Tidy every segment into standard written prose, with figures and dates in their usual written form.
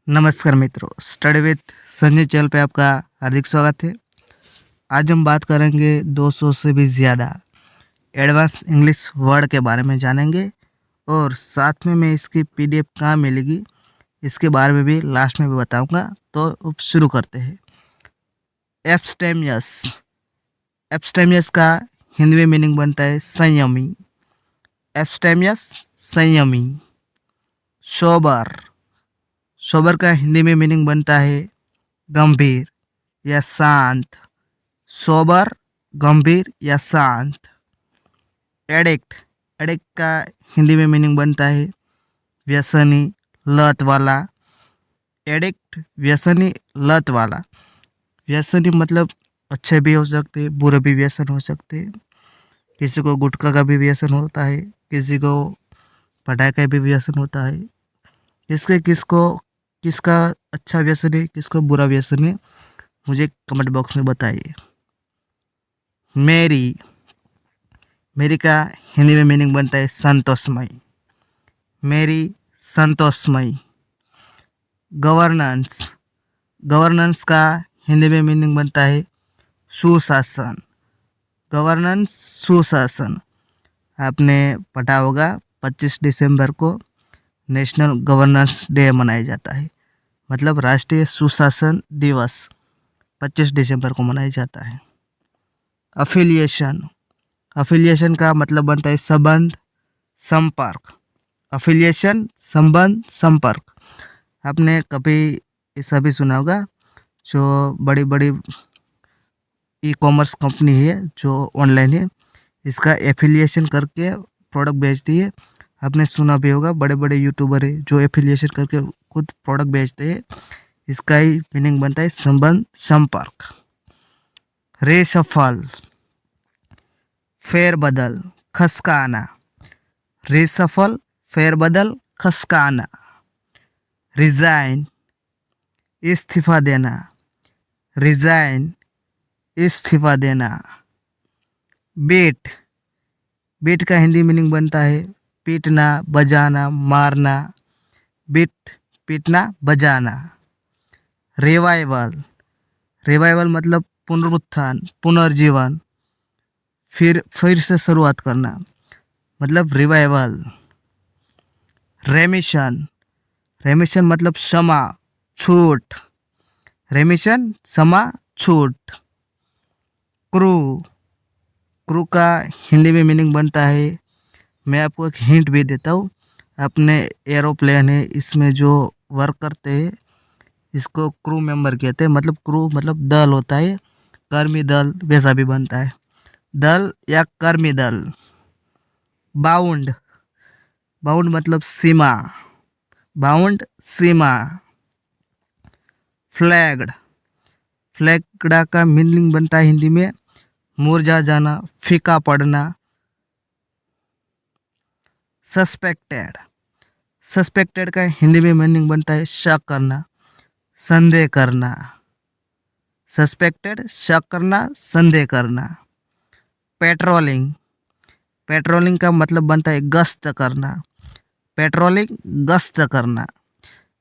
नमस्कार मित्रों, study with Sanjay channel पे आपका हार्दिक स्वागत है। आज हम बात करेंगे 200 से भी ज़्यादा एडवांस इंग्लिश वर्ड के बारे में जानेंगे और साथ में मैं इसकी पीडीएफ कहाँ मिलेगी इसके बारे में भी लास्ट में भी बताऊंगा। तो अब शुरू करते हैं। एब्स्टेमियस। एब्स्टेमियस का हिंदी में मीनिंग बनता है संयमी। एब्स्टेमियस संयमी। सोबर। सोबर का हिंदी में मीनिंग बनता है गंभीर या शांत। सोबर, गंभीर या शांत। एडिक्ट। एडिक्ट का हिंदी में मीनिंग बनता है व्यसनी, लत वाला। एडिक्ट व्यसनी, लत वाला। व्यसनी मतलब अच्छे भी हो सकते, बुरे भी व्यसन हो सकते। किसी को गुटखा का भी व्यसन होता है, किसी को पटाखे का भी व्यसन होता है। किसका अच्छा व्यसन है, किसको बुरा व्यसन है, मुझे कमेंट बॉक्स में बताइए। मेरी। मेरी का हिंदी में मीनिंग बनता है संतोषमयी। मेरी संतोषमयी। गवर्नेंस। गवर्नेंस का हिंदी में मीनिंग बनता है सुशासन। गवर्नेंस, सुशासन। आपने पढ़ा होगा 25 दिसंबर को नेशनल गवर्नेंस डे मनाया जाता है, मतलब राष्ट्रीय सुशासन दिवस 25 दिसंबर को मनाया जाता है। अफिलिएशन। अफिलिएशन का मतलब बनता है संबंध, संपर्क। अफिलिएशन, संबंध, संपर्क। आपने कभी ऐसा भी सुना होगा, जो बड़ी बड़ी ई कॉमर्स कंपनी है जो ऑनलाइन है, इसका एफिलिएशन करके प्रोडक्ट बेचती है। आपने सुना भी होगा, बड़े बड़े यूट्यूबर है जो एफिलिएशन करके खुद प्रोडक्ट बेचते हैं। इसका ही मीनिंग बनता है संबंध, संपर्क। रेसफल। फेरबदल, खसकाना। रेसफल, फेरबदल, खसकाना। रिजाइन, इस्तीफा देना। रिजाइन, इस्तीफा देना। बीट। बीट का हिंदी मीनिंग बनता है पीटना, बजाना, मारना। बीट, पीटना, बजाना। रिवाइवल। रिवाइवल मतलब पुनरुत्थान, पुनर्जीवन, फिर से शुरुआत करना, मतलब रिवाइवल। रेमिशन। रेमिशन मतलब क्षमा, छूट। रेमिशन, क्षमा, छूट। क्रू। क्रू का हिंदी में मीनिंग बनता है, मैं आपको एक हिंट भी देता हूँ। अपने एरोप्लेन है, इसमें जो वर्क करते हैं इसको क्रू मेंबर कहते हैं। मतलब क्रू मतलब दल होता है, कर्मी दल वैसा भी बनता है, दल या कर्मी दल। बाउंड। बाउंड मतलब सीमा। बाउंड, सीमा। फ्लैग्ड। फ्लैग्ड का मीनिंग बनता है हिंदी में मुरझा जाना, फीका पड़ना। सस्पेक्टेड। सस्पेक्टेड का हिंदी में मीनिंग बनता है शक करना, संदेह करना। सस्पेक्टेड, शक करना, संदेह करना। पेट्रोलिंग। पेट्रोलिंग का मतलब बनता है गश्त करना। पेट्रोलिंग, गश्त करना।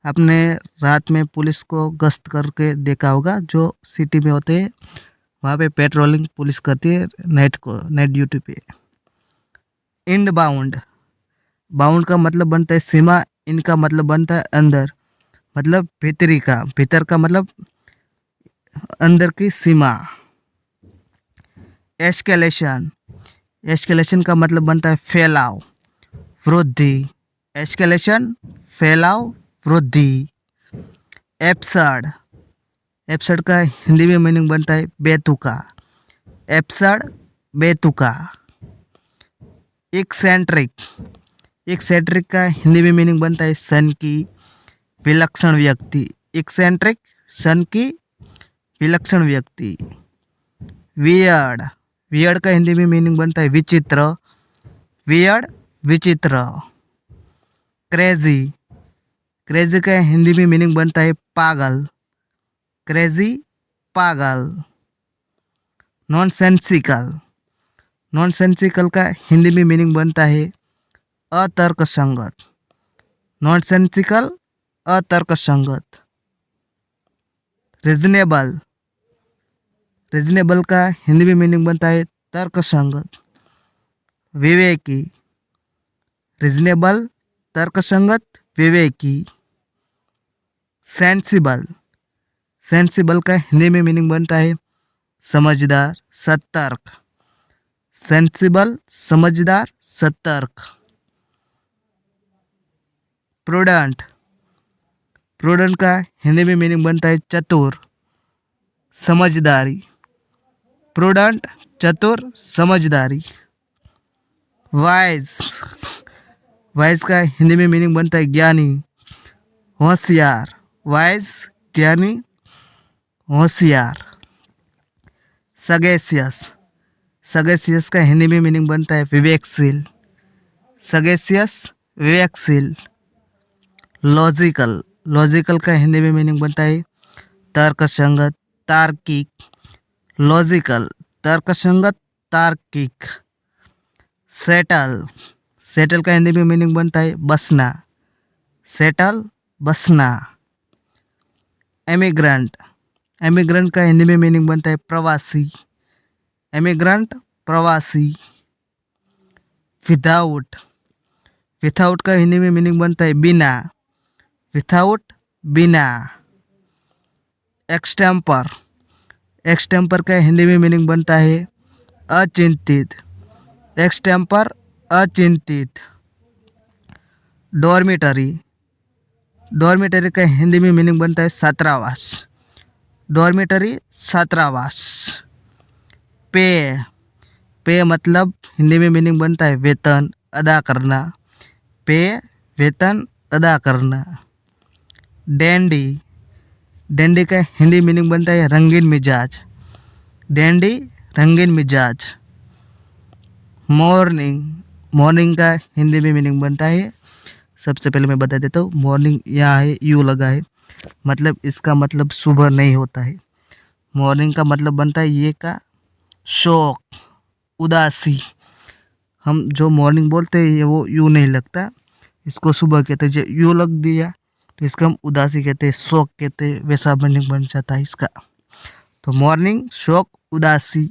आपने रात में पुलिस को गश्त करके देखा होगा, जो सिटी में होते हैं वहाँ पे पेट्रोलिंग पुलिस करती है नाइट ड्यूटी पे। Inbound. बाउंड का मतलब बनता है सीमा, इनका मतलब बनता है अंदर, मतलब भीतरी का, भीतर का मतलब अंदर की सीमा। एस्केलेशन। एस्केलेशन का मतलब बनता है फैलाव, वृद्धि। एस्केलेशन, फैलाव, वृद्धि। एब्सर्ड। एब्सर्ड का हिंदी में मीनिंग बनता है बेतुका। एब्सर्ड, बेतुका। एक्सेंट्रिक। एक्सेंट्रिक का हिंदी में मीनिंग बनता है सन की, विलक्षण व्यक्ति। एक्सेंट्रिक, सन की, विलक्षण व्यक्ति। वियर्ड। वियर्ड का हिंदी में मीनिंग बनता है विचित्र। वियर्ड, विचित्र। क्रेजी। क्रेजी का हिंदी में मीनिंग बनता है पागल। क्रेजी, पागल। नॉनसेंसिकल। नॉनसेंसिकल का हिंदी में मीनिंग बनता है अतर्कसंगत। नॉनसेंसिकल, अतर्कसंगत। रिजनेबल, रिजनेबल का हिंदी में मीनिंग बनता है तर्कसंगत। विवेकी, रिजनेबल, तर्कसंगत, विवेकी। सेंसिबल, सेंसिबल का हिंदी में मीनिंग बनता है समझदार, सतर्क। सेंसिबल, समझदार, सतर्क। प्रूडेंट, प्रूडेंट का हिंदी में मीनिंग बनता है चतुर, समझदारी। प्रूडेंट, चतुर, समझदारी। वाइज, वाइज का हिंदी में मीनिंग बनता है ज्ञानी, होशियार। वाइज, ज्ञानी, होशियार। सगेशियस, सगेशियस का हिंदी में मीनिंग बनता है विवेकशील, सगेशियस, विवेकशील। लॉजिकल, लॉजिकल का हिंदी में मीनिंग बनता है तर्कसंगत, तार्किक। लॉजिकल, तर्कसंगत, तार्किक। सेटल, सेटल का हिंदी में मीनिंग बनता है बसना, सेटल, बसना। एमिग्रेंट, एमिग्रेंट का हिंदी में मीनिंग बनता है प्रवासी, एमिग्रेंट, प्रवासी। विदाउट, विदाउट का हिंदी में मीनिंग बनता है बिना, विदाउट, बिना। एक्सटेम्पर, एक्सटेम्पर का हिंदी में मीनिंग बनता है अचिंतित, एक्सटेम्पर, अचिंतित। डॉर्मिटरी, डॉर्मिटरी का हिंदी में मीनिंग बनता है छात्रावास, डॉर्मिटरी, छात्रावास। पे, पे मतलब हिंदी में मीनिंग बनता है वेतन अदा करना, पे, वेतन अदा करना। डैंडी, डैंडी का हिंदी मीनिंग बनता है रंगीन मिजाज, डैंडी, रंगीन मिजाज। मॉर्निंग, मॉर्निंग का हिंदी में मीनिंग बनता है, सबसे पहले मैं बता देता हूँ, मॉर्निंग यहाँ है यू लगा है, मतलब इसका मतलब सुबह नहीं होता है। मॉर्निंग का मतलब बनता है ये का शोक, उदासी। हम जो मॉर्निंग बोलते हैं ये वो यू नहीं लगता, इसको सुबह कहते हैं। जो यू लग दिया तो इसका हम उदासी कहते हैं, शोक कहते हैं, वैसा मीनिंग बन जाता है इसका। तो मॉर्निंग, शोक, उदासी।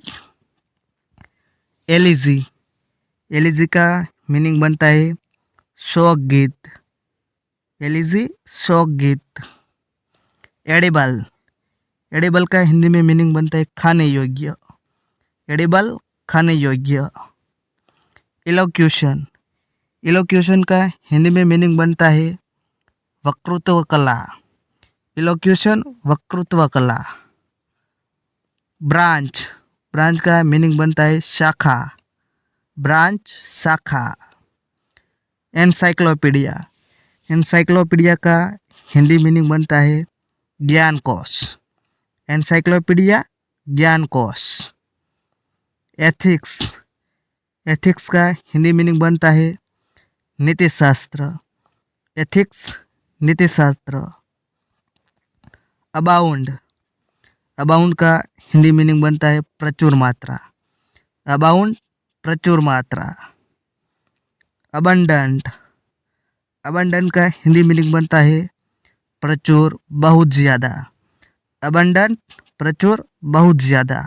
एलिजी, एलिजी का मीनिंग बनता है शोक गीत, एलिजी, शोक गीत। एडिबल, एडिबल का हिंदी में मीनिंग बनता है खाने योग्य, एडिबल, खाने योग्य। इलोक्यूशन, इलोक्यूशन का हिंदी में मीनिंग बनता है वक्तृत्व कला, इलोक्यूशन, वक्तृत्व कला। ब्रांच, ब्रांच का मीनिंग बनता है शाखा, ब्रांच, शाखा। एनसाइक्लोपीडिया, एनसाइक्लोपीडिया का हिंदी मीनिंग बनता है ज्ञान कोश, एनसाइक्लोपीडिया, ज्ञान कोश। एथिक्स, एथिक्स का हिंदी मीनिंग बनता है नीति शास्त्र, एथिक्स, नीति शास्त्र। अबाउंड, अबाउंड का हिंदी मीनिंग बनता है प्रचुर मात्रा, अबाउंड, प्रचुर मात्रा। अबंडेंट, अबंडेंट का हिंदी मीनिंग बनता है प्रचुर, बहुत ज़्यादा, अबंडेंट, प्रचुर, बहुत ज़्यादा।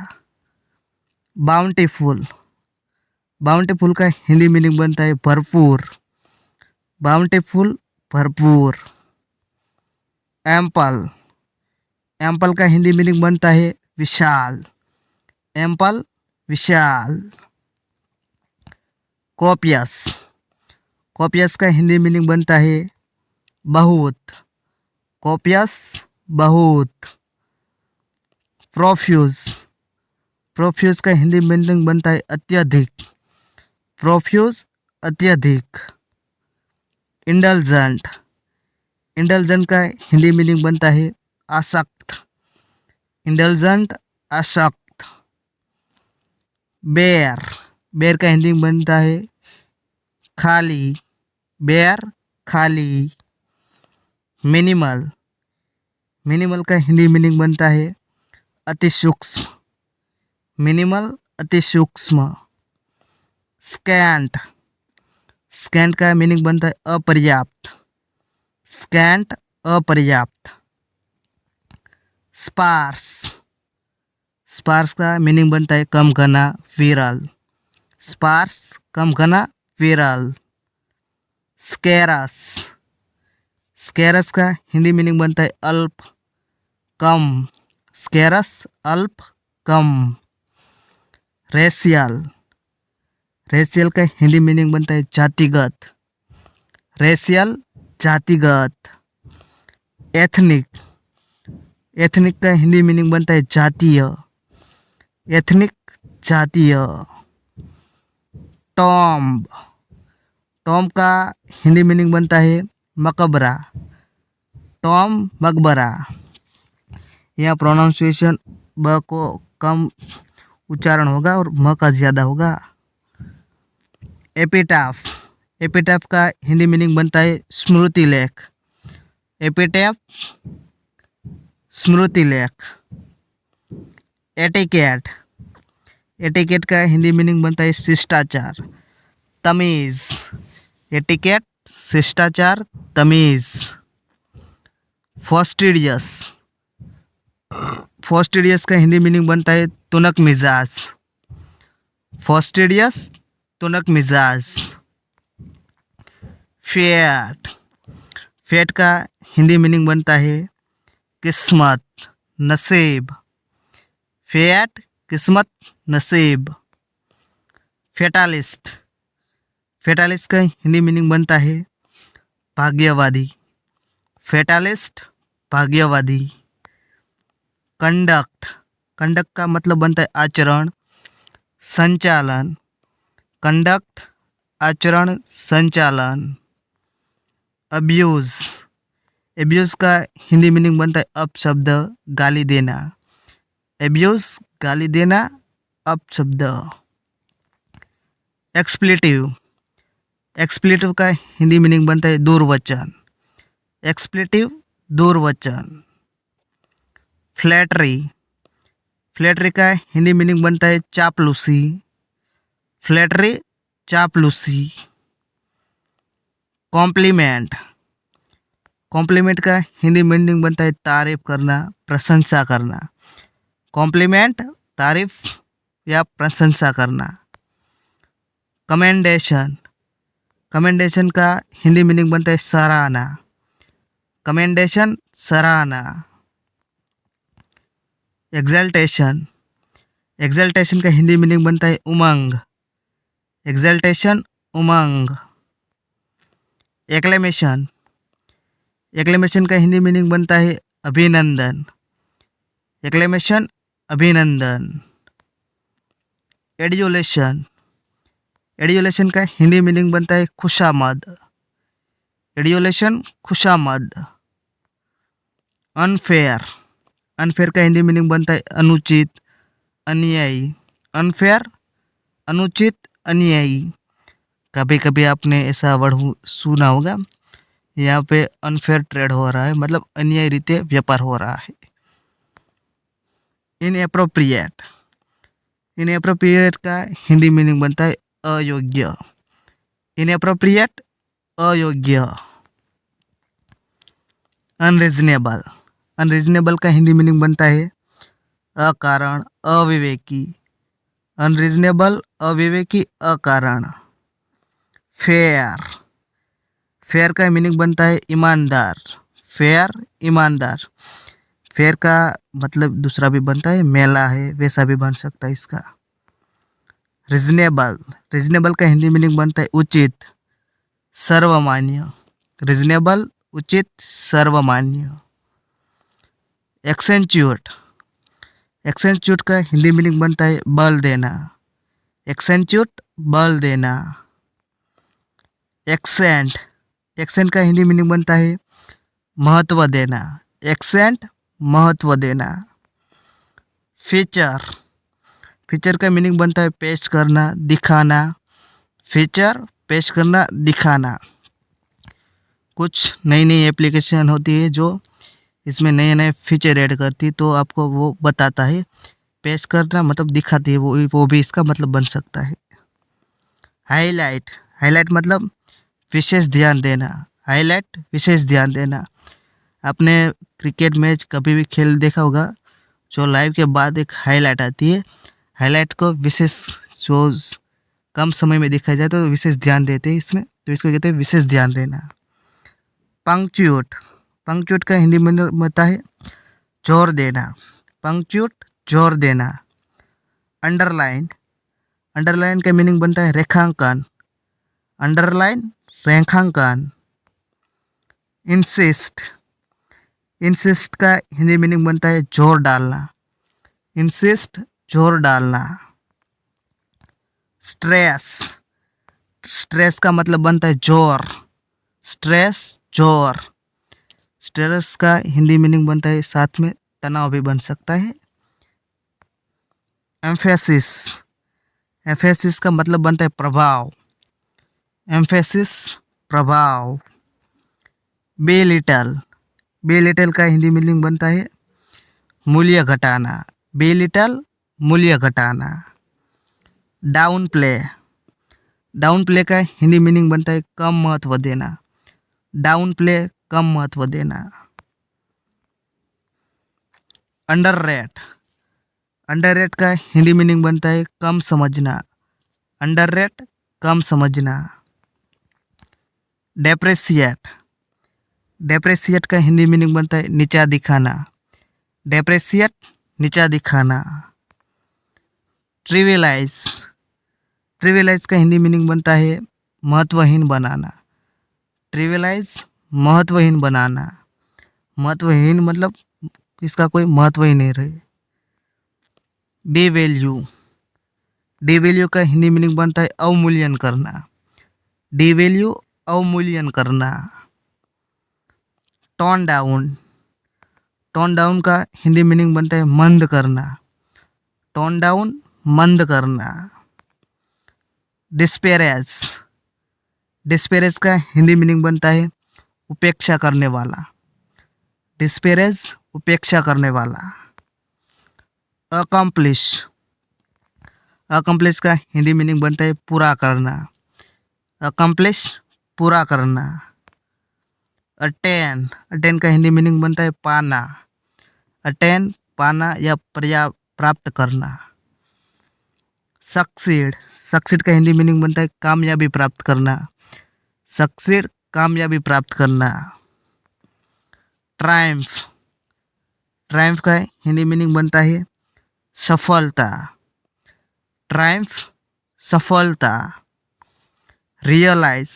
बाउंटीफुल, बाउंटीफुल का हिंदी मीनिंग बनता है भरपूर, बाउंटीफुल, भरपूर। एम्पल, एम्पल का हिंदी मीनिंग बनता है विशाल, एम्पल, विशाल। कॉपियस, कॉपियस का हिंदी मीनिंग बनता है बहुत, कॉपियस, बहुत। प्रोफ्यूज, प्रोफ्यूज का हिंदी मीनिंग बनता है अत्यधिक, प्रोफ्यूज, अत्यधिक। इंडल्जेंट, इंडल्जेंट का हिंदी मीनिंग बनता है आसक्त, इंडल्जेंट, आसक्त। बेयर, बेयर का हिंदी बनता है खाली, बेयर, खाली। मिनिमल, मिनिमल का हिंदी मीनिंग बनता है अति सूक्ष्म, मिनिमल, अति सूक्ष्म। स्कैंट, स्कैंट का मीनिंग बनता है अपर्याप्त, स्कैंट, अपर्याप्त। स्पार्स, स्पार्स का मीनिंग बनता है कम घना, विरल। स्पार्स कम घना, विरल। स्कैरस, स्कैरस का हिंदी मीनिंग बनता है अल्प, कम। स्कैरस अल्प, कम। रेशियल, रेशियल का हिंदी मीनिंग बनता है जातिगत। रेशियल जातिगत। एथनिक, एथनिक का हिंदी मीनिंग बनता है जातीय। एथनिक जातीय। टॉम्ब, टॉम्ब का हिंदी मीनिंग बनता है मकबरा। टॉम्ब मकबरा। यहाँ प्रोनाउंसिएशन ब को कम उच्चारण होगा और म का ज़्यादा होगा। एपिटाफ, एपिटाफ का हिंदी मीनिंग बनता है स्मृति लेख। एपिटाफ स्मृति लेख। एटिकेट, एटिकेट का हिंदी मीनिंग बनता है शिष्टाचार, तमीज़। एटिकेट शिष्टाचार, तमीज़। फॉस्टिडियस, फॉस्टिडियस का हिंदी मीनिंग बनता है तुनक मिजाज। फॉस्टिडियस तुनक मिजाज। फेट, फेट का हिंदी मीनिंग बनता है किस्मत, नसीब। फेट किस्मत, नसीब। फेटालिस्ट, फेटालिस्ट का हिंदी मीनिंग बनता है भाग्यवादी। फेटालिस्ट भाग्यवादी। कंडक्ट, कंडक्ट का मतलब बनता है आचरण, संचालन। कंडक्ट आचरण, संचालन। अब्यूज़, एब्यूज़ का हिंदी मीनिंग बनता है अपशब्द, गाली देना। एब्यूज़ गाली देना, अपशब्द। एक्सप्लेटिव, एक्सप्लेटिव का हिंदी मीनिंग बनता है दुर्वचन। एक्सप्लेटिव दुर्वचन। फ्लैटरी, फ्लैटरी का हिंदी मीनिंग बनता है चापलूसी। फ्लैटरी चापलूसी। कॉम्प्लीमेंट, कॉम्प्लीमेंट का हिंदी मीनिंग बनता है तारीफ करना, प्रशंसा करना। कॉम्प्लीमेंट तारीफ या प्रशंसा करना। कमेंडेशन, कमेंडेशन का हिंदी मीनिंग बनता है सराहना। कमेंडेशन सराहना। एग्जल्टेशन, एग्जल्टेशन का हिंदी मीनिंग बनता है उमंग। एग्जल्टेशन उमंग। एक्लेमेशन, एक्लेमेशन का हिंदी मीनिंग बनता है अभिनंदन। एक्लेमेशन अभिनंदन। एडियोलेशन, एडियोलेशन का हिंदी मीनिंग बनता है खुशामद। एडियोलेशन खुशामद। अनफेयर, अनफेयर का हिंदी मीनिंग बनता है अनुचित, अन्यायी। अनफेयर अनुचित, अन्यायी। कभी कभी आपने ऐसा वर्ड सुना होगा, यहाँ पे अनफेयर ट्रेड हो रहा है, मतलब अन्यायी रीते व्यापार हो रहा है। इनएप्रोप्रिएट, इनएप्रोप्रिएट का हिंदी मीनिंग बनता है अयोग्य। इनएप्रोप्रिएट अयोग्य। अनरीजनेबल, अनरीजनेबल का हिंदी मीनिंग बनता है अकारण, अविवेकी। अनरीजनेबल अविवेकी, अकारण। फेयर, फेयर का मीनिंग बनता है ईमानदार। फेयर ईमानदार। फेयर का मतलब दूसरा भी बनता है, मेला है वैसा भी बन सकता है इसका। रिजनेबल, रिजनेबल का हिंदी मीनिंग बनता है उचित, सर्वमान्य। रिजनेबल उचित, सर्वमान्य। एक्सेंच्यूट, एक्सेंच्यूट का हिंदी मीनिंग बनता है बल देना। एक्सेंच्यूट बल देना। एक्सेंट, एक्सेंट का हिंदी मीनिंग बनता है महत्व देना। एक्सेंट महत्व देना। फीचर, फीचर का मीनिंग बनता है पेश करना, दिखाना। फीचर पेश करना, दिखाना। कुछ नई नई एप्लीकेशन होती है जो इसमें नए नए फीचर ऐड करती, तो आपको वो बताता है। पेश करना मतलब दिखाती है, वो भी इसका मतलब बन सकता है। हाईलाइट, हाईलाइट मतलब विशेष ध्यान देना। हाईलाइट विशेष ध्यान देना। आपने क्रिकेट मैच कभी भी खेल देखा होगा, जो लाइव के बाद एक हाईलाइट आती है, हाईलाइट को विशेष जो कम समय में दिखाया जाए तो विशेष ध्यान देते हैं इसमें, तो इसको कहते हैं विशेष ध्यान देना। पंक्चुएट, पंक्चुएट का हिंदी में होता है जोर देना, पंक्चुएट जोर देना। अंडरलाइन, अंडरलाइन का मीनिंग बनता है रेखांकन, अंडरलाइन रेखांकन। इंसिस्ट, इंसिस्ट का हिंदी मीनिंग बनता है जोर डालना, इंसिस्ट जोर डालना। स्ट्रेस, स्ट्रेस का मतलब बनता है जोर, स्ट्रेस जोर। स्ट्रेस का हिंदी मीनिंग बनता है साथ में तनाव भी बन सकता है। एम्फेसिस, एम्फेसिस का मतलब बनता है प्रभाव, एम्फेसिस प्रभाव। बेलिटल, बेलिटल का हिंदी मीनिंग बनता है मूल्य घटाना, बेलिटल मूल्य घटाना। डाउन प्ले, डाउन प्ले का हिंदी मीनिंग बनता है कम महत्व देना, डाउन प्ले कम महत्व देना। अंडर रेट, अंडर रेट का हिंदी मीनिंग बनता है कम समझना, अंडर रेट कम समझना। डेप्रेशिएट, डेप्रेशिएट का हिंदी मीनिंग बनता है नीचा दिखाना, डेप्रेशिएट नीचा दिखाना। ट्रिविलाइज, ट्रिविलाइज का हिंदी मीनिंग बनता है महत्वहीन बनाना, ट्रिविलाइज महत्वहीन बनाना। महत्वहीन मतलब इसका कोई महत्व ही नहीं रहे। डिवैल्यू, डिवैल्यू का हिंदी मीनिंग बनता है अवमूल्यन करना, डिवैल्यू अवमूल्यन करना। टोन डाउन, टोन डाउन का हिंदी मीनिंग बनता है मंद करना, टोन डाउन मंद करना। डिस्पेरेज, डिस्पेरेज का हिंदी मीनिंग बनता है उपेक्षा करने वाला, डिस्पेरेज उपेक्षा करने वाला। अकम्प्लिश, अकम्प्लिश का हिंदी मीनिंग बनता है पूरा करना, अकम्प्लिश पूरा करना। अटेन, अटेन का हिंदी मीनिंग बनता है पाना, अटेन पाना या प्राप्त करना। सक्सीड, सक्सीड का हिंदी मीनिंग बनता है कामयाबी प्राप्त करना, सक्सीड कामयाबी प्राप्त करना। ट्रायम्फ, ट्रायम्फ का हिंदी मीनिंग बनता है सफलता, ट्रायम्फ सफलता। रियलाइज,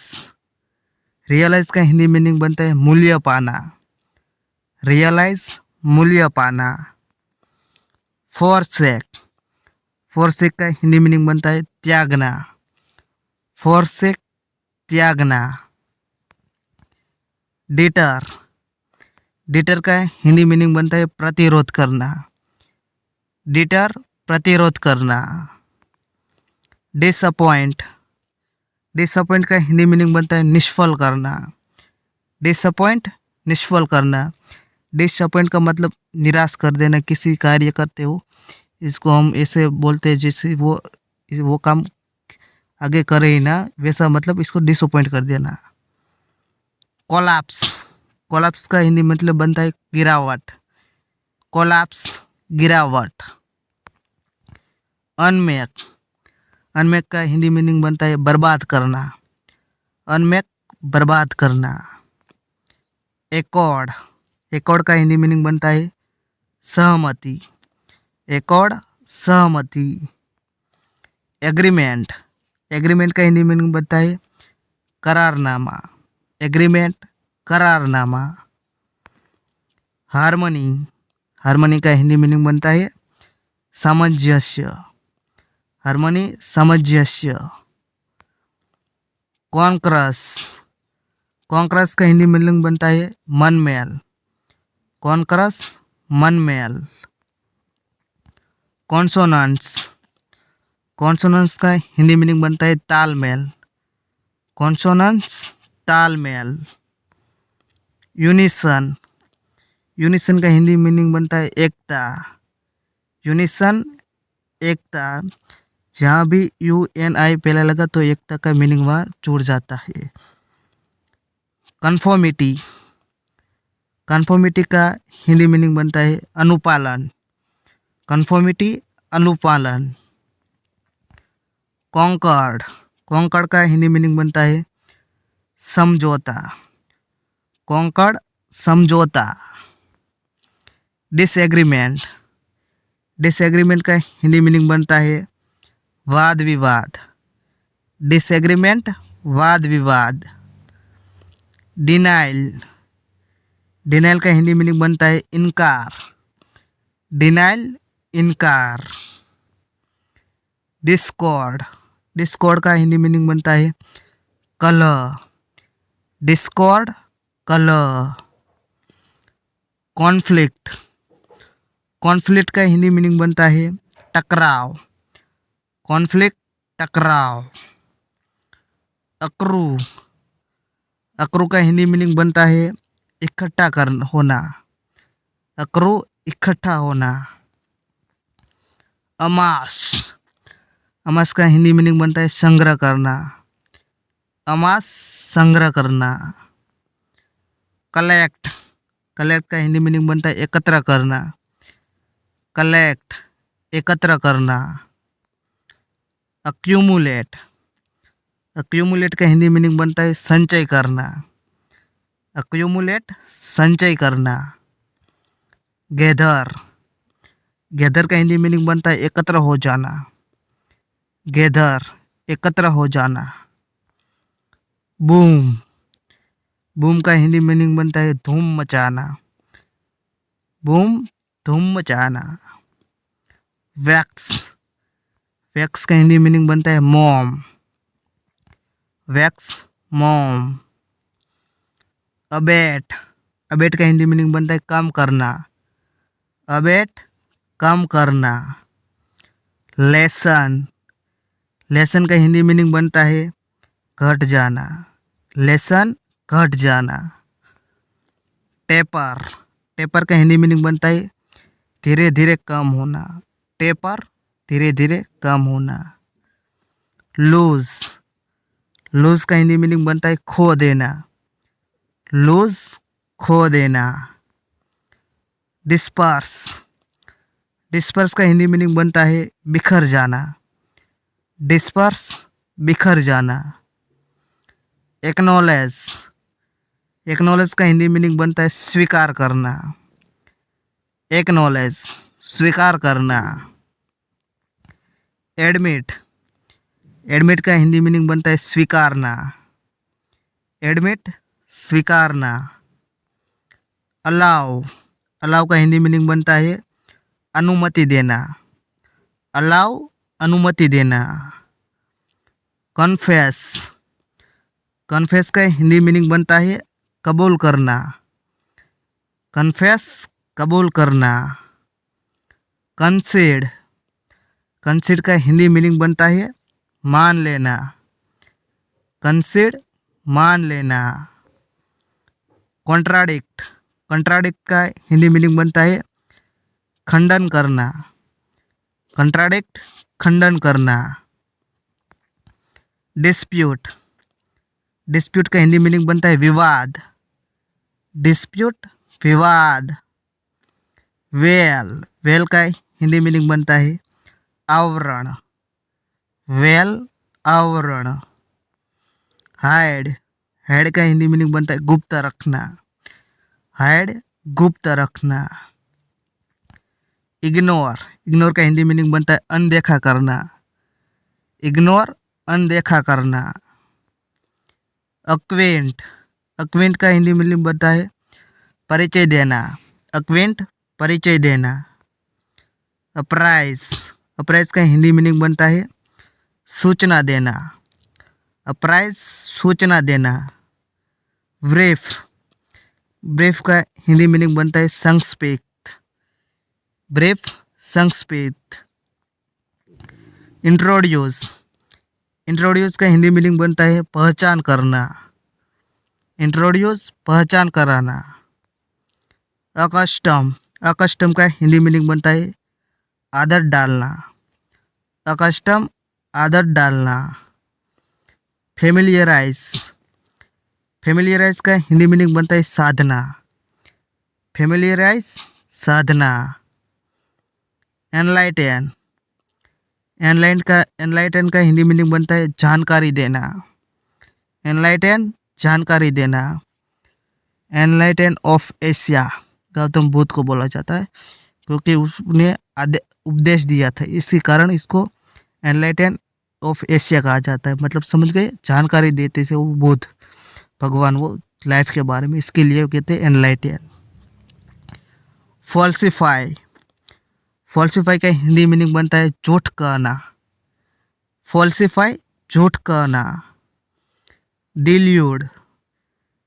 रियलाइज का हिंदी मीनिंग बनता है मूल्य पाना, रियलाइज मूल्य पाना। फॉरसेक, फॉरसेक का हिंदी मीनिंग बनता है त्यागना, फॉरसेक त्यागना। डिटर, डिटर का हिंदी मीनिंग बनता है प्रतिरोध करना, डिटर प्रतिरोध करना। डिसअपॉइंट, डिसअपॉइंट का हिंदी मीनिंग बनता है निष्फल करना, डिसअपॉइंट निष्फल करना। डिसअपॉइंट का मतलब निराश कर देना, किसी कार्य करते हो इसको हम ऐसे बोलते हैं जैसे वो काम आगे करे ही ना, वैसा मतलब इसको डिसअपॉइंट कर देना। कोलैप्स, कोलैप्स का हिंदी मतलब बनता है गिरावट, कोलैप्स गिरावट। अनमेक, अनमेक का हिंदी मीनिंग बनता है बर्बाद करना, अनमेक बर्बाद करना। एकॉर्ड, एकॉर्ड का हिंदी मीनिंग बनता है सहमति, एकॉर्ड सहमति। एग्रीमेंट, एग्रीमेंट का हिंदी मीनिंग बनता है करारनामा, एग्रीमेंट करारनामा। हार्मनी, हार्मनी का हिंदी मीनिंग बनता है सामंजस्य, हार्मनी सामंजस्य। कॉन्क्रस, कॉन्क्रस का हिंदी मीनिंग बनता है मनमेल, कॉन्क्रस मनमेल। कॉन्सोनेंट्स, कॉन्सोनेंट्स का हिंदी मीनिंग बनता है तालमेल, कॉन्सोनेंट्स तालमेल। यूनिसन, यूनिसन का हिंदी मीनिंग बनता है एकता, यूनिसन एकता। जहाँ भी UNI पहले लगा तो एकता का मीनिंग वहाँ जुड़ जाता है। कन्फर्मिटी, कन्फर्मिटी का हिंदी मीनिंग बनता है अनुपालन। कन्फर्मिटी अनुपालन। कॉन्कर्ड, कॉन्कर्ड का हिंदी मीनिंग बनता है समझौता। कॉन्कर्ड समझौता। डिसएग्रीमेंट, डिसएग्रीमेंट का हिंदी मीनिंग बनता है वाद विवाद। डिसएग्रीमेंट वाद विवाद। डिनाइल, डिनाइल का हिंदी मीनिंग बनता है इनकार। डिनाइल इनकार। डिस्कॉर्ड, डिस्कॉर्ड का हिंदी मीनिंग बनता है कलह। डिस्कॉर्ड कलह। कॉन्फ्लिक्ट, कॉन्फ्लिक्ट का हिंदी मीनिंग बनता है टकराव। कॉन्फ्लिक्ट टकराव। अक्रू, अक्रू का हिंदी मीनिंग बनता है इकट्ठा कर होना। अक्रू इकट्ठा होना। अमास, अमास का हिंदी मीनिंग बनता है संग्रह करना। अमास संग्रह करना। कलेक्ट, कलेक्ट का हिंदी मीनिंग बनता है एकत्र करना। कलेक्ट एकत्र करना। अक्यूमुलेट, अक्यूमुलेट का हिंदी मीनिंग बनता है संचय करना। अक्यूमुलेट संचय करना। गैदर, गैदर का हिंदी मीनिंग बनता है एकत्र हो जाना। गैदर एकत्र हो जाना। बूम, बूम का हिंदी मीनिंग बनता है धूम मचाना। बूम धूम मचाना। वैक्स, वैक्स का हिंदी मीनिंग बनता है मोम। वैक्स मोम। अबेट, अबेट का हिंदी मीनिंग बनता है कम करना। अबेट कम करना। लेसन, लेसन का हिंदी मीनिंग बनता है घट जाना। लेसन घट जाना। टेपर, टेपर का हिंदी मीनिंग बनता है धीरे धीरे कम होना। टेपर धीरे धीरे कम होना। लूज, लूज का हिंदी मीनिंग बनता है खो देना। लूज खो देना। डिस्पर्स, डिस्पर्स का हिंदी मीनिंग बनता है बिखर जाना। डिस्पर्स बिखर जाना। एक्नॉलेज, एक्नॉलेज का हिंदी मीनिंग बनता है स्वीकार करना। एक्नॉलेज स्वीकार करना। एडमिट, एडमिट का हिंदी मीनिंग बनता है स्वीकारना। एडमिट स्वीकारना। अलाउ, अलाउ का हिंदी मीनिंग बनता है अनुमति देना। अलाउ अनुमति देना। कन्फेस, कन्फेस का हिंदी मीनिंग बनता है कबूल करना। कन्फेस कबूल करना। कंसीड, कंसीड का हिंदी मीनिंग बनता है मान लेना। कंसीड मान लेना। कॉन्ट्राडिक्ट, कॉन्ट्राडिक्ट का हिंदी मीनिंग बनता है खंडन करना। कॉन्ट्राडिक्ट खंडन करना। डिस्प्यूट, डिस्प्यूट का हिंदी मीनिंग बनता है विवाद। डिस्प्यूट विवाद। वेल, वेल का हिंदी मीनिंग बनता है आवरण। वेल आवरण। हाइड, हाइड का हिंदी मीनिंग बनता है गुप्त रखना। हाइड गुप्त रखना। इग्नोर, इग्नोर का हिंदी मीनिंग बनता है अनदेखा करना। इग्नोर अनदेखा करना। अक्वेंट, अक्वेंट का हिंदी मीनिंग बनता है परिचय देना। अक्वेंट परिचय देना। अप्राइज, अप्राइज का हिंदी मीनिंग बनता है सूचना देना। अप्राइज सूचना देना। ब्रीफ, ब्रीफ का हिंदी मीनिंग बनता है संक्षिप्त। ब्रीफ संक्षिप्त। इंट्रोड्यूस, इंट्रोड्यूस का हिंदी मीनिंग बनता है पहचान करना। इंट्रोड्यूस पहचान कराना। अकस्टम, अकस्टम का हिंदी मीनिंग बनता है आदत डालना। अकस्टम आदत डालना। फेमिलियराइज, फेमिलियराइज का हिंदी मीनिंग बनता है साधना। फेमिलियराइज, साधना। एनलाइटन, एनलाइटन का हिंदी मीनिंग बनता है जानकारी देना। एनलाइटन, जानकारी देना। Enlighten of Asia, Gautam Buddha को बोला जाता है क्योंकि उसने उपदेश दिया था, इसी कारण इसको एनलाइटन ऑफ एशिया कहा जाता है। मतलब समझ गए, जानकारी देते थे वो बुद्ध भगवान, वो लाइफ के बारे में, इसके लिए वो कहते हैं एनलाइटन। फॉल्सिफाई, फॉल्सिफाई का हिंदी मीनिंग बनता है झूठ कहना। फॉल्सिफाई, झूठ कहना। डिल्यूड,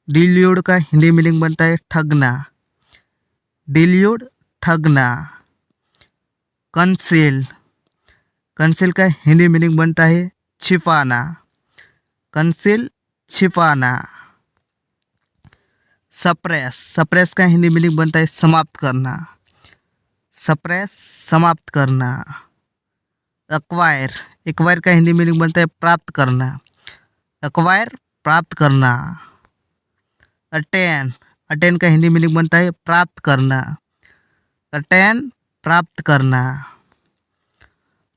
डिल्यूड का हिंदी मीनिंग बनता है ठगना। डिल्यूड, ठगना। कंसील, कंसील का हिंदी मीनिंग बनता है छिपाना। कंसील, छिपाना। सप्रेस, सप्रेस का हिंदी मीनिंग बनता है समाप्त करना। सप्रेस, समाप्त करना। एक्वायर, एक्वायर का हिंदी मीनिंग बनता है प्राप्त करना। एक्वायर, प्राप्त करना। अटेन, अटेन का हिंदी मीनिंग बनता है प्राप्त करना। अटेन, प्राप्त करना।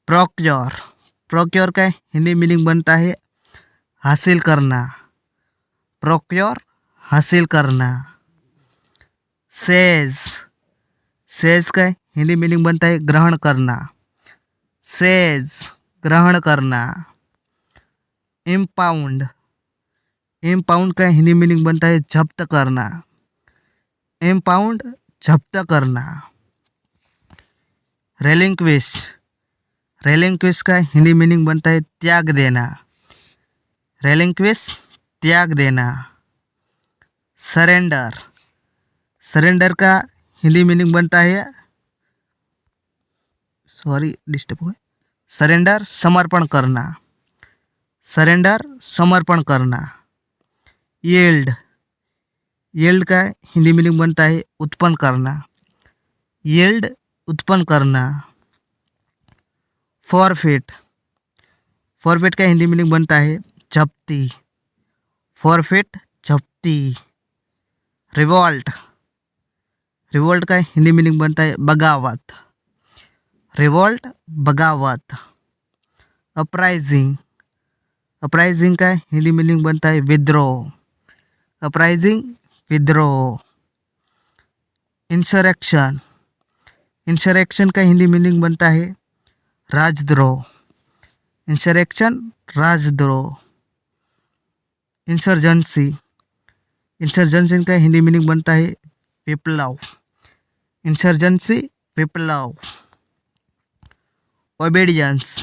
प्रोक्योर, प्रोक्योर का हिंदी मीनिंग बनता है हासिल करना। प्रोक्योर, हासिल करना। सेज, सेज का हिंदी मीनिंग बनता है ग्रहण करना। सेज, ग्रहण करना। इम्पाउंड, इम्पाउंड का हिंदी मीनिंग बनता है जब्त करना। इम्पाउंड, जब्त करना। रेलिंक्विश, रेलिंक्विश का हिंदी मीनिंग बनता है त्याग देना। रेलिंक्विश, त्याग देना। सरेंडर, सरेंडर का हिंदी मीनिंग बनता है, सॉरी डिस्टर्ब हुआ, सरेंडर, समर्पण करना। सरेंडर, समर्पण करना। यील्ड, यील्ड का हिंदी मीनिंग बनता है उत्पन्न करना। यील्ड, उत्पन्न करना। फॉरफिट, फॉरफिट का हिंदी मीनिंग बनता है जप्ती। फॉरफिट, जप्ती। रिवॉल्ट, रिवॉल्ट का हिंदी मीनिंग बनता है बगावत। रिवॉल्ट, बगावत। अपराइजिंग, अपराइजिंग का हिंदी मीनिंग बनता है विद्रोह। अपराइजिंग, विद्रोह। इंसरेक्शन, इंसरेक्शन का हिंदी मीनिंग बनता है राजद्रोह। इंसरेक्शन, राजद्रोह। इंसर्जेंसी, इंसर्जेंसी का हिंदी मीनिंग बनता है विप्लव। इंसर्जेंसी, विप्लव। ओबीडियंस,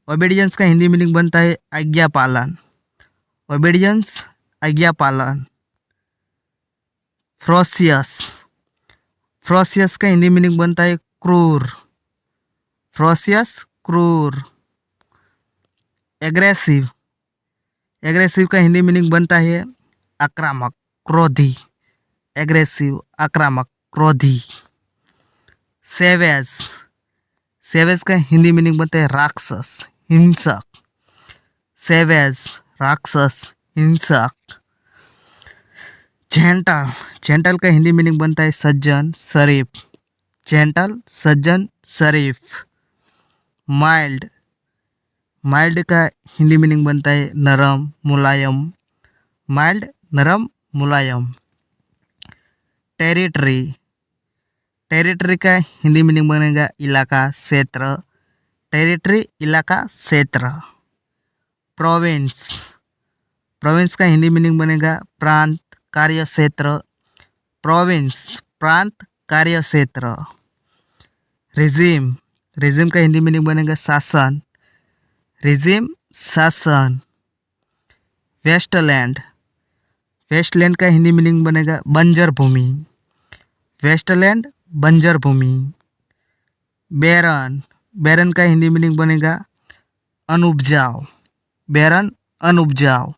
ओबीडियंस का हिंदी मीनिंग बनता है आज्ञा पालन। ओबीडियंस, आज्ञा पालन। फ्रोसियस, फ्रोसियस का हिंदी मीनिंग बनता है क्रूर। फ्रोसियस, क्रूर। एग्रेसिव, एग्रेसिव का हिंदी मीनिंग बनता है आक्रामक, क्रोधी। एग्रेसिव, आक्रामक, क्रोधी। सेवेज, सेवेज का हिंदी मीनिंग बनता है राक्षस, हिंसक। सेवेज, राक्षस, हिंसक। जेंटल, जेंटल का हिंदी मीनिंग बनता है सज्जन, शरीफ। जेंटल, सज्जन, शरीफ। माइल्ड, माइल्ड का हिंदी मीनिंग बनता है नरम, मुलायम। माइल्ड, नरम, मुलायम। टेरिटरी, टेरिटरी का हिंदी मीनिंग बनेगा इलाका, क्षेत्र। टेरिटरी, इलाका, क्षेत्र। प्रोविंस, प्रोविंस का हिंदी मीनिंग बनेगा प्रांत, कार्य क्षेत्र। प्रोविंस, प्रांत, कार्य क्षेत्र। रिजिम, रिजिम का हिंदी मीनिंग बनेगा शासन। रिजिम, शासन। वेस्टलैंड, वेस्टलैंड का हिंदी मीनिंग बनेगा बंजर भूमि। वेस्टलैंड, बंजर भूमि। बैरन, बैरन का हिंदी मीनिंग बनेगा अनुपजाऊ। बैरन, अनुपजाऊ।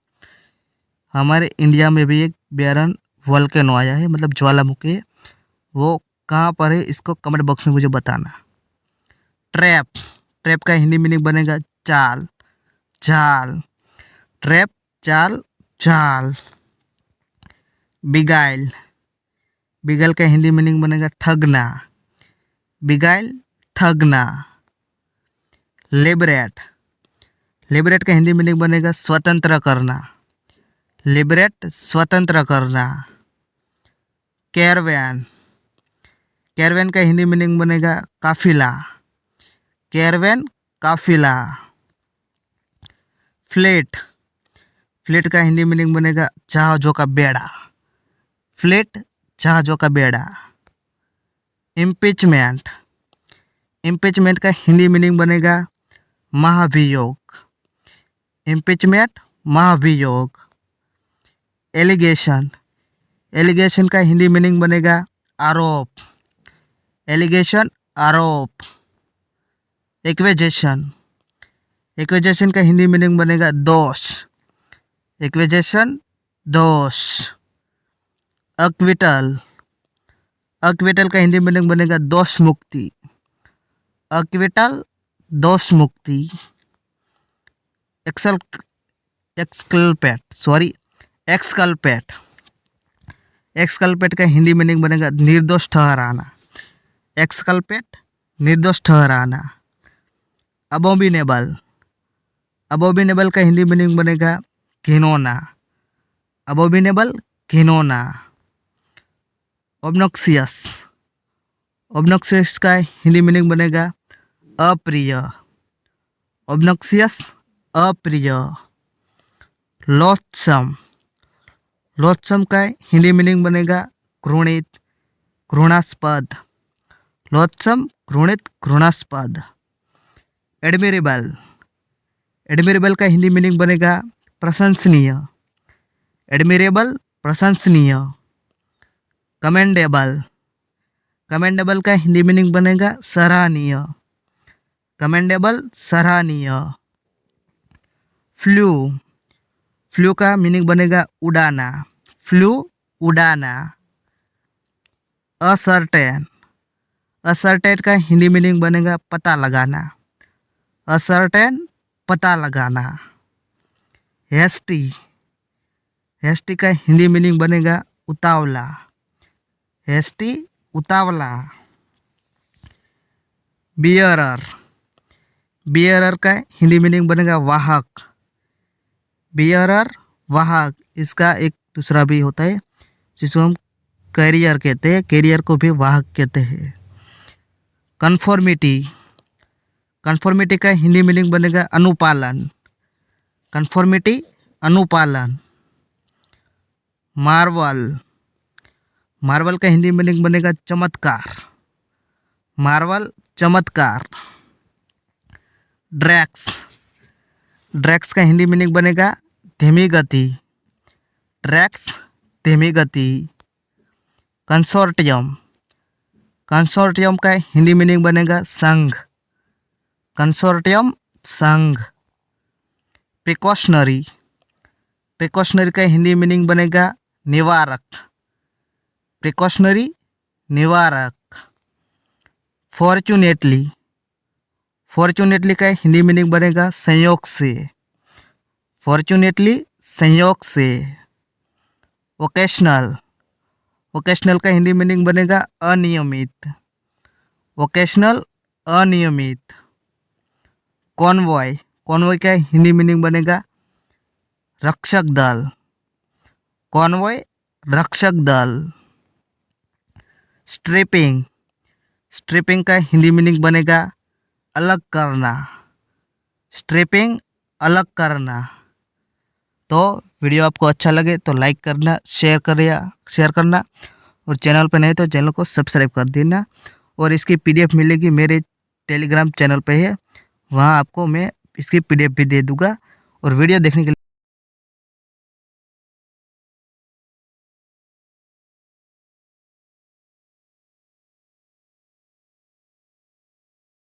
हमारे इंडिया में भी एक बैरन वोल्केनो आया है, मतलब ज्वालामुखी है, वो कहाँ पर है इसको कमेंट बॉक्स में मुझे बताना। ट्रैप, ट्रैप का हिंदी मीनिंग बनेगा चाल, जाल। ट्रैप, चाल, जाल। बिगाइल, बिगल का हिंदी मीनिंग बनेगा ठगना, बिगाइल ठगना। लिबरेट, लिबरेट का हिंदी मीनिंग बनेगा स्वतंत्र करना, लिबरेट स्वतंत्र करना। कैरवैन, कैरवैन का हिंदी मीनिंग बनेगा काफिला, कैरवैन काफिला। फ्लीट, फ्लीट का हिंदी मीनिंग बनेगा जहाजों का बेड़ा, फ्लीट जहाजों का बेड़ा। इम्पीचमेंट, इम्पीचमेंट का हिंदी मीनिंग बनेगा महाभियोग, इम्पीचमेंट महाभियोग। एलिगेशन, एलिगेशन का हिंदी मीनिंग बनेगा आरोप, एलिगेशन आरोप। एक्वेजेशन, एक्वेजेशन का हिंदी मीनिंग बनेगा दोष, एक्वेजेशन दोष। अक्विटल, अक्विटल का हिंदी मीनिंग बनेगा दोष मुक्ति, अक्विटल दोष मुक्ति। एक्सकल्पेट, एक्सकल्पेट का हिंदी मीनिंग बनेगा निर्दोष ठहराना, एक्सकल्पेट निर्दोष ठहराना। अबोमिनेबल, अबोमिनेबल का हिंदी मीनिंग बनेगा घिनौना, अबोमिनेबल घिनौना। ऑब्नॉक्सियस, ऑब्नॉक्सियस का हिंदी मीनिंग बनेगा अप्रिय, ऑब्नॉक्सियस अप्रिय। लोथसम, लोथसम का हिंदी मीनिंग बनेगा घृणित, घृणास्पद, लोथसम घृणित घृणास्पद। एडमिरेबल, एडमिरेबल का हिंदी मीनिंग बनेगा प्रशंसनीय, एडमिरेबल प्रशंसनीय। कमेंडेबल, कमेंडेबल का हिंदी मीनिंग बनेगा सराहनीय, कमेंडेबल सराहनीय। फ्लू, फ्लू का मीनिंग बनेगा उड़ाना, फ्लू उड़ाना। असर्टेन, असर्टेन का हिंदी मीनिंग बनेगा पता लगाना, असर्टेन पता लगाना। हेस्टी, हेस्टी का हिंदी मीनिंग बनेगा उतावला, हेस्टी उतावला। बियरर, बियरर का हिंदी मीनिंग बनेगा वाहक, बियरर वाहक। इसका एक दूसरा भी होता है जिसको हम कैरियर कहते हैं, कैरियर को भी वाहक कहते हैं। कन्फॉर्मिटी, कन्फॉर्मिटी का हिंदी मीनिंग बनेगा अनुपालन, कन्फॉर्मिटी अनुपालन। मार्वल, मार्वल का हिंदी मीनिंग बनेगा चमत्कार, मार्वल चमत्कार। ड्रैक्स, ड्रैक्स का हिंदी मीनिंग बनेगा धीमी गति, ड्रैक्स धीमी गति। कंसोर्टियम, कंसोर्टियम का हिंदी मीनिंग बनेगा संघ, कंसोर्टियम संघ। प्रिकॉशनरी, प्रिकॉशनरी का हिंदी मीनिंग बनेगा निवारक, प्रिकॉशनरी निवारक। फॉर्चुनेटली, फॉर्चुनेटली का हिंदी मीनिंग बनेगा संयोग से, फॉर्चुनेटली संयोग से। ओकेशनल, ओकेशनल का हिंदी मीनिंग बनेगा अनियमित, ओकेशनल अनियमित। कॉन्वॉय, कॉन्वॉय का हिंदी मीनिंग बनेगा रक्षक दल, कॉन्वॉय रक्षक दल। स्ट्रिपिंग, स्ट्रिपिंग का हिंदी मीनिंग बनेगा अलग करना, स्ट्रिपिंग अलग करना। तो वीडियो आपको अच्छा लगे तो लाइक करना, शेयर करना और चैनल पर नहीं तो चैनल को सब्सक्राइब कर देना। और इसकी पीडीएफ मिलेगी मेरे टेलीग्राम चैनल पे है, वहाँ आपको मैं इसकी पीडीएफ भी दे दूँगा। और वीडियो देखने के लिए